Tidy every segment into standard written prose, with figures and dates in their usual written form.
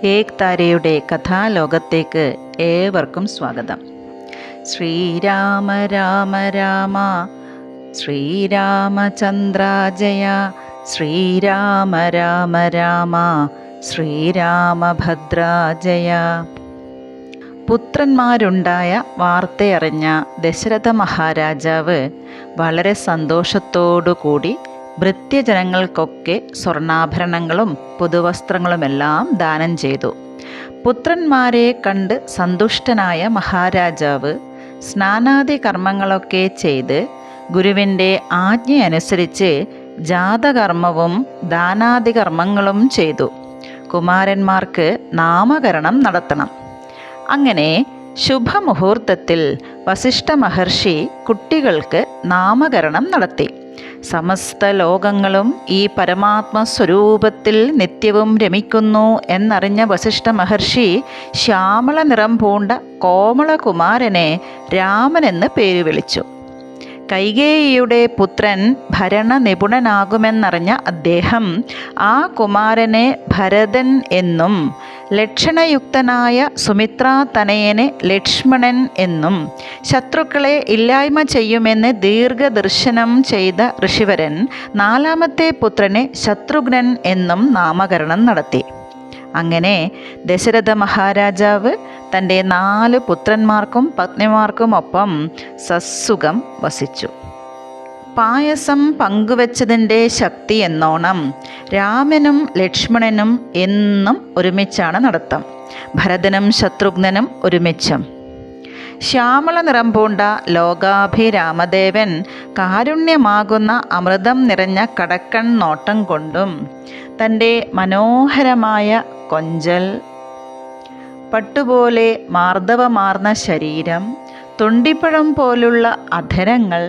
ഏക് താരയുടെ കഥാലോകത്തേക്ക് ഏവർക്കും സ്വാഗതം. ശ്രീരാമ രാമ രാമ ശ്രീരാമചന്ദ്ര ജയ, ശ്രീരാമ രാമ രാമ ശ്രീരാമഭദ്ര ജയ. പുത്രന്മാരുണ്ടായ വാർത്തയറിഞ്ഞ ദശരഥ മഹാരാജാവ് വളരെ സന്തോഷത്തോടുകൂടി ഭൃത്യജനങ്ങൾക്കൊക്കെ സ്വർണ്ണാഭരണങ്ങളും പുതുവസ്ത്രങ്ങളുമെല്ലാം ദാനം ചെയ്തു. പുത്രന്മാരെ കണ്ട് സന്തുഷ്ടനായ മഹാരാജാവ് സ്നാനാദി കർമ്മങ്ങളൊക്കെ ചെയ്ത് ഗുരുവിൻ്റെ ആജ്ഞയനുസരിച്ച് ജാതകർമ്മവും ദാനാദി കർമ്മങ്ങളും ചെയ്തു. കുമാരന്മാർക്ക് നാമകരണം നടത്തണം. അങ്ങനെ ശുഭമുഹൂർത്തത്തിൽ വസിഷ്ഠ മഹർഷി കുട്ടികൾക്ക് നാമകരണം നടത്തി. സമസ്ത ലോകങ്ങളും ഈ പരമാത്മസ്വരൂപത്തിൽ നിത്യവും രമിക്കുന്നു എന്നറിഞ്ഞ വസിഷ്ഠ മഹർഷി ശ്യാമള നിറം പൂണ്ട കോമളകുമാരനെ രാമനെന്ന് പേര് വിളിച്ചു. കൈകേയിയുടെ പുത്രൻ ഭരണ നിപുണനാകുമെന്നറിഞ്ഞ അദ്ദേഹം ആ കുമാരനെ ഭരതൻ എന്നും ലക്ഷണയുക്തനായ സുമിത്രാതനയനെ ലക്ഷ്മണൻ എന്നും ശത്രുക്കളെ ഇല്ലായ്മ ചെയ്യുമെന്ന് ദീർഘദർശനം ചെയ്ത ഋഷിവരൻ നാലാമത്തെ പുത്രനെ ശത്രുഘ്നൻ എന്നും നാമകരണം നടത്തി. അങ്ങനെ ദശരഥ മഹാരാജാവ് തൻ്റെ 4 പുത്രന്മാർക്കും പത്നിമാർക്കുമൊപ്പം സസുഖം വസിച്ചു. പായസം പങ്കുവച്ചതിൻ്റെ ശക്തി എന്നോണം രാമനും ലക്ഷ്മണനും എന്നും ഒരുമിച്ചാണ് നടത്തം. ഭരതനും ശത്രുഘ്നനും ഒരുമിച്ചും. ശ്യാമള നിറം പൂണ്ട ലോകാഭിരാമദേവൻ കാരുണ്യമാകുന്ന അമൃതം നിറഞ്ഞ കടക്കൺ നോട്ടം കൊണ്ടും തൻ്റെ മനോഹരമായ കൊഞ്ചൽ, പട്ടുപോലെ മാർദ്ദവമാർന്ന ശരീരം, തൊണ്ടിപ്പഴം പോലുള്ള അധരങ്ങൾ,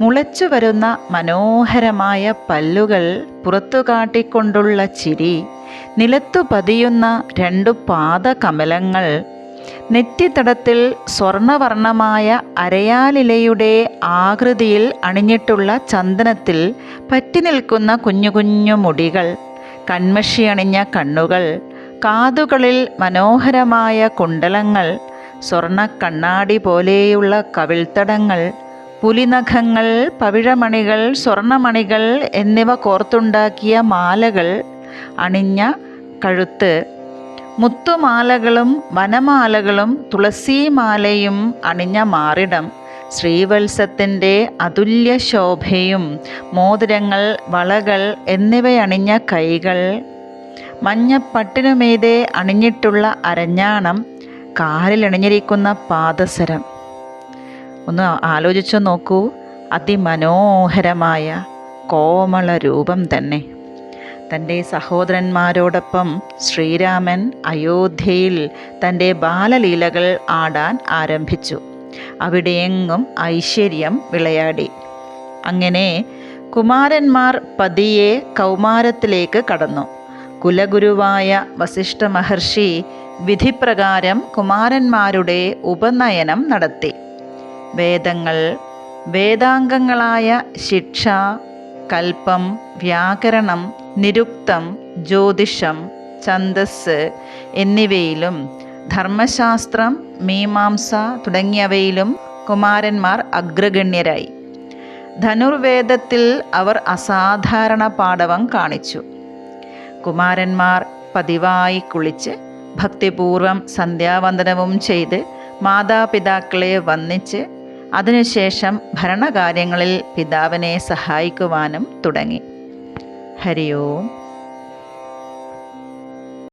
മുളച്ചു വരുന്ന മനോഹരമായ പല്ലുകൾ പുറത്തു കാട്ടിക്കൊണ്ടുള്ള ചിരി, നിലത്തു പതിയുന്ന 2 പാദകമലങ്ങൾ, നെറ്റിത്തടത്തിൽ സ്വർണവർണ്ണമായ അരയാലിലയുടെ ആകൃതിയിൽ അണിഞ്ഞിട്ടുള്ള ചന്ദനത്തിൽ പറ്റി നിൽക്കുന്ന കുഞ്ഞു കുഞ്ഞു മുടികൾ, കൺമഷി അണിഞ്ഞ കണ്ണുകൾ, കാതുകളിൽ മനോഹരമായ കുണ്ടലങ്ങൾ, സ്വർണ്ണ കണ്ണാടി പോലെയുള്ള കവിൾത്തടങ്ങൾ, പുലിനഖങ്ങൾ, പവിഴമണികൾ, സ്വർണമണികൾ എന്നിവ കോർത്തുണ്ടാക്കിയ മാലകൾ അണിഞ്ഞ കഴുത്ത്, മുത്തുമാലകളും വനമാലകളും തുളസിമാലയും അണിഞ്ഞ മാറിടം, ശ്രീവത്സത്തിൻ്റെ അതുല്യ ശോഭയും, മോതിരങ്ങൾ, വളകൾ എന്നിവയണിഞ്ഞ കൈകൾ, മഞ്ഞപ്പട്ടിനുമീതെ അണിഞ്ഞിട്ടുള്ള അരഞ്ഞാണം, കാലിലണിഞ്ഞിരിക്കുന്ന പാദസരം. ഒന്ന് ആലോചിച്ചു നോക്കൂ. അതിമനോഹരമായ കോമള രൂപം തന്നെ. തൻ്റെ സഹോദരന്മാരോടൊപ്പം ശ്രീരാമൻ അയോധ്യയിൽ തൻ്റെ ബാലലീലകൾ ആടാൻ ആരംഭിച്ചു. അവിടെയെങ്ങും ഐശ്വര്യം വിളയാടി. അങ്ങനെ കുമാരന്മാർ പതിയെ കൗമാരത്തിലേക്ക് കടന്നു. കുലഗുരുവായ വസിഷ്ഠ മഹർഷി വിധിപ്രകാരം കുമാരന്മാരുടെ ഉപനയനം നടത്തി. വേദങ്ങൾ, വേദാംഗങ്ങളായ ശിക്ഷ, കൽപ്പം, വ്യാകരണം, നിരുക്തം, ജ്യോതിഷം, ഛന്ദസ് എന്നിവയിലും ധർമ്മശാസ്ത്രം, മീമാംസ തുടങ്ങിയവയിലും കുമാരന്മാർ അഗ്രഗണ്യരായി. ധനുർവേദത്തിൽ അവർ അസാധാരണ പാടവം കാണിച്ചു. കുമാരന്മാർ പതിവായി കുളിച്ച് ഭക്തിപൂർവം സന്ധ്യാവന്ദനവും ചെയ്ത് മാതാപിതാക്കളെ വന്ദിച്ച് അതിനുശേഷം ഭരണകാര്യങ്ങളിൽ പിതാവിനെ സഹായിക്കുവാനും തുടങ്ങി. ഹരി ഓം.